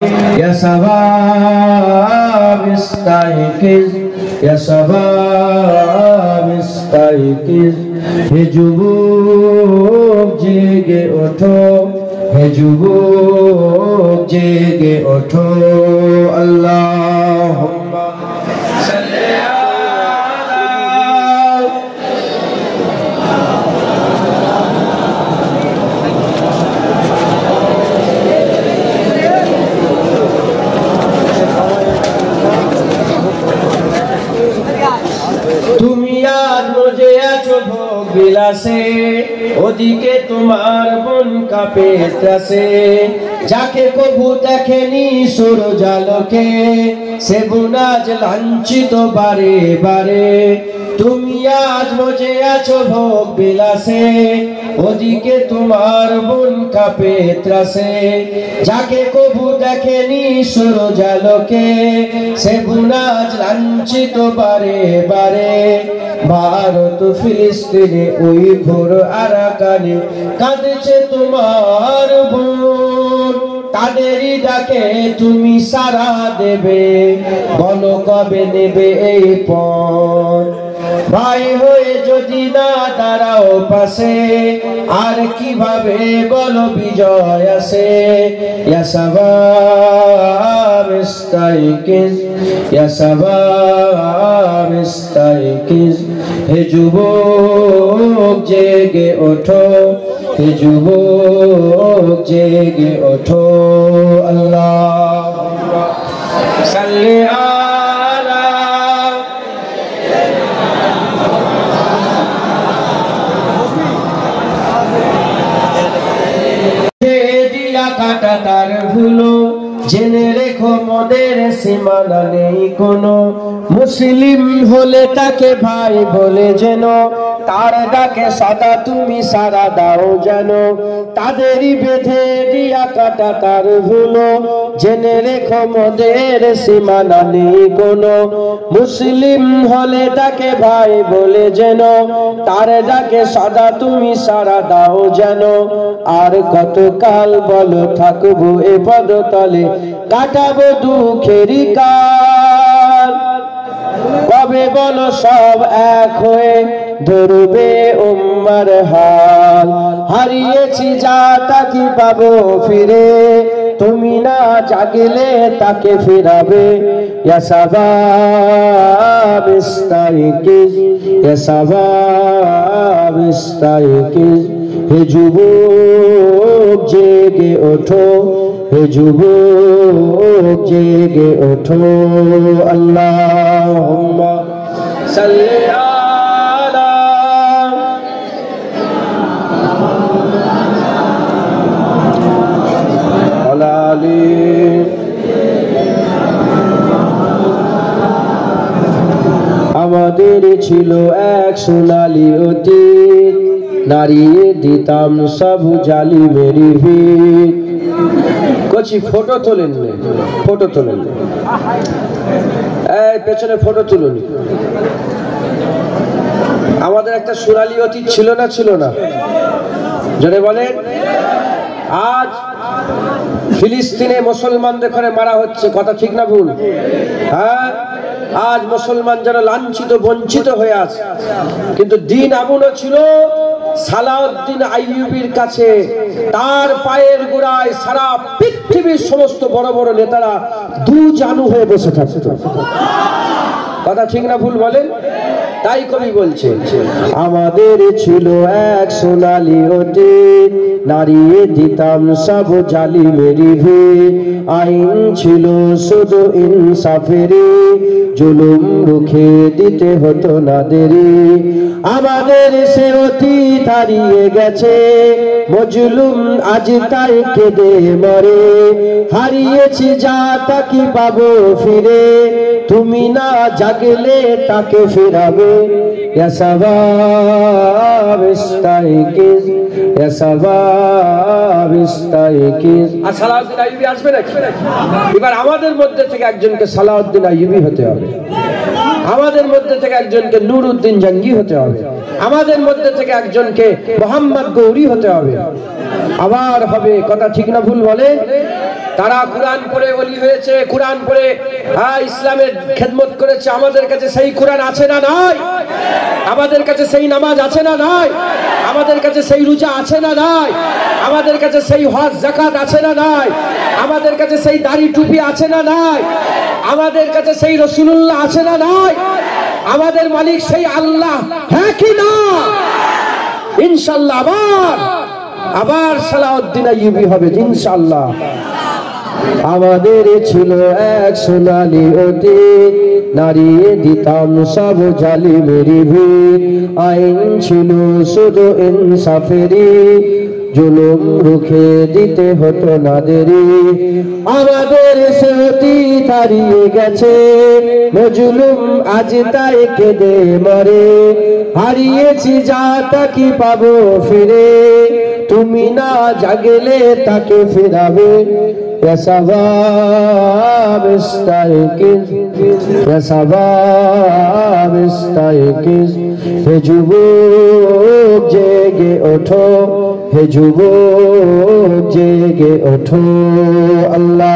يا شباب استيقظ يا شباب استيقظ হে যুবক জেগে ওঠো হে যুবক জেগে ওঠো আল্লাহুম্মা সাল্লি তুমি আজ মজে আছো ভোগ বিলাসে ওদিকে তোমার মন কাঁপে ত্রাসে যাকে কবু দেখেনি সূরজালোকে সে বুনাজ লাঞ্ছিত বারে বারে তুমি আজ মজে আছো ভোগ বিলাসে ওদিকে তোমার মন কাঁপে ত্রাসে যাকে কবু দেখেনি সূরজালোকে সে বুনাজ লাঞ্ছিত বারে বারে ভারত ফিলিস্তিনে ওই ঘোর আরাকানে কাঁদছে তোমার বোন তাদেরই ডাকে তুমি সাড়া দেবে বলো কবে নেবে এই পণ ভাই হয়ে যদি না দাঁড়াও পাশে আর কিভাবে বলো বিজয় আসে ইয়া শাবাব ইস্তাইকিজ ইয়া শাবাব ইস্তাইকিজ হে যুবক জেগে ওঠো হে যুবক জেগে ওঠো আল্লাহুম্মা সাল্লি আলা দিয়া কাটা তার ভুলো জেনে রেখো মদের সীমানা নেই কোনো মুসলিম হলে তাকে ভাই বলে যেন তার ডাকে সদা তুমি সারা দাও যেন তাদেরই বেঁধে দিয়া কাটা তার ভুলো জেনে রেখো মদের সীমানা নেই কোনো মুসলিম হলে তাকে ভাই বলে যেন তার ডাকে সদা তুমি সারা দাও যেন আর কতকাল বলো থাকবো এ পদতলে কাটাবো দুঃখেরই কাল কবে বলো সব এক হয়ে ধরবে উম্মার হাল হারিয়েছি যা তা কি পাবো ফিরে তুমি না জাগলে তাকে ফিরাবে ইয়া শাবাব ইস্তাইকিজ ইয়া শাবাব ইস্তাইকিজ হে যুবক জেগে ওঠো হে যুবক জেগে ওঠো আল্লাহুম্মা সাল্লি আলা আলি আমাদের ছিল এক সোনালী অতীত নারিয়ে দিতাম সব জালিমের ভিত কচি ফটো তোলেন ফটো তোলেন এই পেছনে ফটো তুলুন আমাদের একটা সোনালী অতীত ছিল না জোরে বলেন আজ ফিলিস্তিনে মুসলমানদের ঘরে মারা হচ্ছে কথা ঠিক না ভুল হ্যাঁ আজ মুসলমান যারা লাঞ্ছিত বঞ্চিত হয়ে আছে কিন্তু দিন এমনও ছিল সালাউদ্দিন আইয়ুবীর কাছে তার পায়ের গোড়ায় সারা পৃথিবীর সমস্ত বড় বড় নেতারা দু জানু হয়ে বসে থাকত কথা ঠিক না ভুল বলেন তাই কবি বলছে আমাদের ছিল এক সোনালী অতীত নারিয়ে দিতাম সব জালিমের ভিত আইন ছিল শুধু ইনসাফের জুলুম রুখে দিতে হতো না দেরি আমাদের সে অতীত হারিয়ে গেছে মজলুম আজ তাই কেঁদে মরে হারিয়েছি যা তা কি পাবো ফিরে তুমি না জাগলে তাকে ফিরাবে ইয়া শাবাব ইস্তাইকিজ ইয়া শাবাব ইস্তাইকিজ আর সালাউদ্দিন আইয়ুবী আসবে নাকি এবার আমাদের মধ্যে থেকে একজনকে সালাউদ্দিন আইয়ুবী হতে হবে আমাদের মধ্যে থেকে একজনকে নুরউদ্দিন জঙ্গি হতে হবে, আমাদের মধ্যে থেকে একজনকে মোহাম্মদ গৌরী হতে হবে। আবার হবে, কথা ঠিক না ভুল বলে? তারা কোরআন পড়ে ওলি হয়েছে, কোরআন পড়ে ইসলামের খেদমত করেছে। আমাদের কাছে সেই কোরআন আছে না নাই? আমাদের কাছে সেই নামাজ আছে না নাই? আমাদের কাছে সেই রোজা আছে না নাই? আমাদের কাছে সেই হজ যাকাত আছে না নাই? আমাদের কাছে সেই দাড়ি টুপি আছে না নাই? আমাদের কাছে সেই রাসূলুল্লাহ আছে না নাই? আমাদের মালিক সেই আল্লাহ, হ্যাঁ কি না? ইনশাআল্লাহ আবার সালাউদ্দিন আইয়ুবী হবে ইনশাআল্লাহ। আমাদের ছিল এক সোনালী অতীত, নাড়িয়ে দিতাম সব জালিমেরই ভিত। আইন ছিল শুধু ইনসাফেরই, জুলুম রুখে দিতে হতো না দেরি। আমাদের সে অতীত হারিয়ে গেছে, মজলুম আজ তাই কেঁদে মরে। হারিয়েছি যা তা কি পাবো ফিরে, তুমি না জাগলে তাকে ফেরাবে। يا شباب استيقظ يا شباب استيقظ, হে যুবক জেগে ওঠো, হে যুবক জেগে ওঠো। আল্লাহ